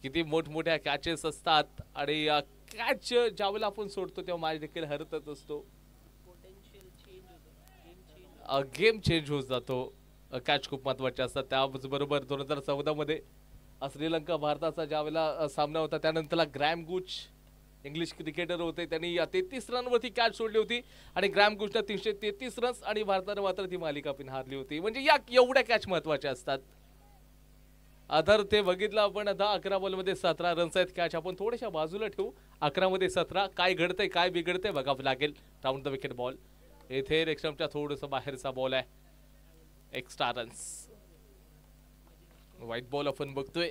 Speaker 1: किती मोठमोठ्या कॅचेस असतात आणि कॅच ज्यावेळेला आपण सोडतो तेव्हा मॅच देखील हरतच असतो. गेम चेंज होत जातो. कॅच खूप महत्वाचे असतात. त्याचबरोबर 2014 मध्ये श्रीलंका भारताचा ज्यावेळेला सामना होता, त्यानंतरला ग्रॅम गुच इंग्लिश क्रिकेटर होते, त्यांनी 33 रनवरती कॅच सोडली होती आणि ग्रॅम गुचनं 333 रन्स आणि भारताने मात्र ती मालिका पण हारली होती. म्हणजे या एवढ्या कॅच महत्वाच्या असतात. आधार ते बघितलं आपण. आता 11 बॉलमध्ये 17 रन्स आहेत. कॅच आपण थोड्याशा बाजूला ठेवू. 11 मध्ये 17. काय घडतंय काय बिघडतंय बघावं लागेल. Round the wicket ball. येथे रेक्समच्या थोडंसं बाहेरचा बॉल आहे. Extra runs. व्हाईट बॉल आपण बघतोय.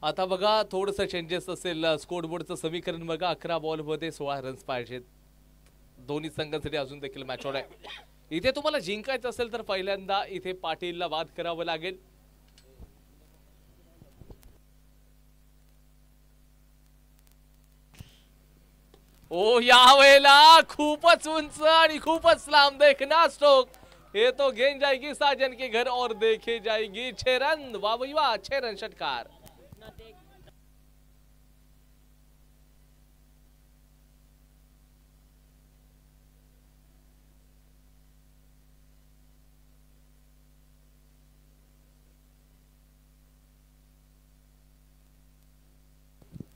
Speaker 1: आता बघा थोडंसं चेंजेस असेल. स्कोर बोर्डचं समीकरण बघा. 11 बॉलमध्ये 16 रन्स पाहिजेत. दोन्ही संघांसाठी अजून देखील मॅच ऑन आहे. इथे तुम्हाला जिंकायचं असेल तर पहिल्यांदा इथे पाटीलला बाद करावं लागेल. ओ यावेळेला खूपच उंच आणि खूपच लांब देखना स्ट्रोक, ये तो गेंद जाएगी साजन के घर और देखे जाएगी 6 रन। वाह भाई वाह, 6 रन षटकार।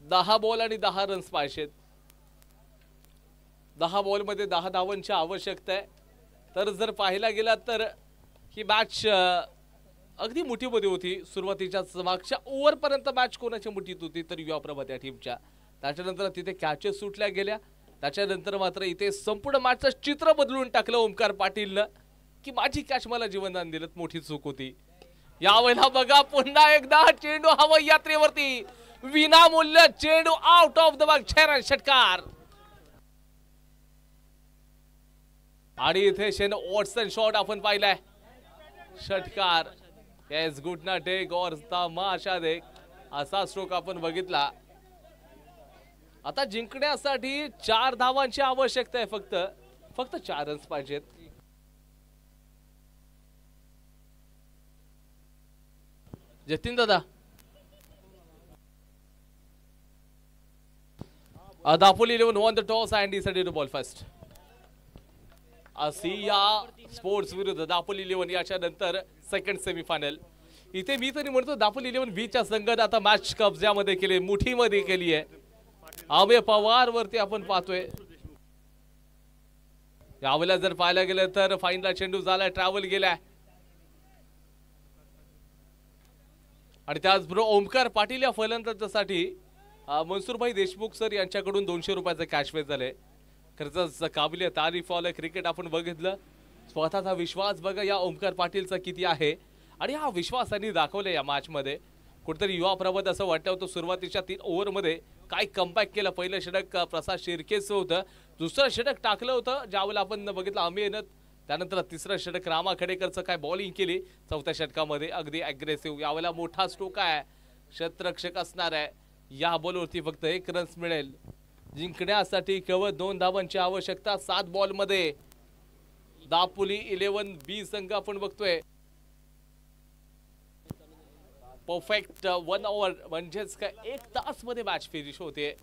Speaker 1: दहा बॉल आणि 10 रन्स पाहिजेत। 10 बॉल मध्ये 10 धावांची आवश्यकता आहे। तर जर पाहायला गेला तर ही मॅच अगदी मुठीमध्ये होती। सुरुवातीच्या मागच्या ओव्हर पर्यंत मॅच कोणाच्या मुठीत होती तर युवा प्रभा त्या टीमच्या। त्याच्यानंतर तिथे कॅचेस सुटल्या गेल्या। त्याच्यानंतर मात्र इथे संपूर्ण मॅचचं चित्र बदलून टाकलं ओमकार पाटीलनं की माझी कॅच मला जीवनदान दिलं, मोठी चूक होती। यावेळेला बघा पुन्हा एकदा चेंडू हवा यात्रेवरती, विनामूल्य चेंडू out of the ball, 6 run षटकार। आणि इथे शेन वॉटसन शॉट आपण पाहिलाय, षटकार। येस, गुड ना टेक और तमाशा देख, असा स्ट्रोक आपण बघितला। आता जिंकण्यासाठी 4 धावांची आवश्यकता आहे, फक्त 4 रन्स पाहिजेत। जतीन दादा, Dapoli 11 won the toss and decided to ball first। Asiya sports विरुद्ध दापोली 11 याच्या नंतर सेकंड सेमीफायनल। इथे मी तरी म्हणतो दापोली 11 बी च्या संघाने आता मॅच कब्जामध्ये केली, मुठीमध्ये केली आहे। अमेय पवार वरती आपण पाहतोय। यावेळेला जर पाहायला गेलं तर फाईनला चेंडू झालाय, ट्रॅव्हल गेलाय आणि त्याचबरोबर ओमकार पाटील या फलंदाजासाठी मनसूरभाई देशमुख सर यांच्याकडून 200 रुपयाचं कॅशबॅक झाले। खरंच काबिलियत तारीफ वाले क्रिकेट आपण बघितलं। स्वतःचा विश्वास बघा या ओमकार पाटीलचा किती आहे आणि हा विश्वासाने दाखवले या मॅच मध्ये। कुठेतरी युवा प्रबोध असं वाटतं होतं सुरुवातीच्या 3 ओव्हर मध्ये काय कमबॅक केलं। पहिलं षटक प्रसाद शिर्केचं होतं, दुसरं षटक टाकलं होतं ज्यावेळेला आपण बघितलं अमेयनं, त्यानंतर तिसरं षटक रामा खडेकरचं काय बॉलिंग केली चौथ्या षटकामध्ये, अगदी अग्रेसिव्ह। यावेळेला मोठा स्ट्रोक आहे, शतरक्षक असणार आहे। या बॉलवरती फक्त 1 रन्स मिळेल। जिंकण्यासाठी केवळ 2 धावांची आवश्यकता 7 बॉल मध्ये। दापोली 11 बी संघ आपण बघतोय परफेक्ट 1 ओव्हर म्हणजेच काय 1 तास मध्ये मॅच फिनिश होते।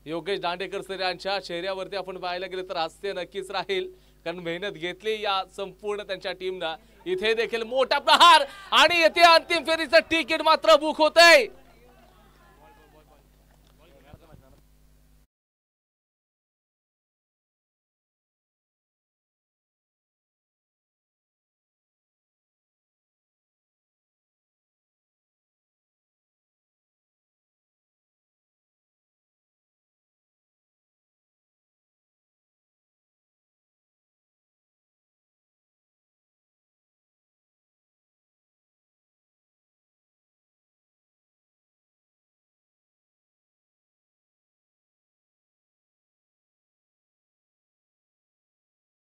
Speaker 1: योगेश दांडेकर सर यांच्या चेहऱ्यावरती आपण पाहायला गेलं तर हास्य नक्कीच राहील, कारण मेहनत घेतली या संपूर्ण त्यांच्या टीमनं। इथे देखील मोठा प्रहार आणि येथे अंतिम फेरीचं तिकीट मात्र बुक होतंय।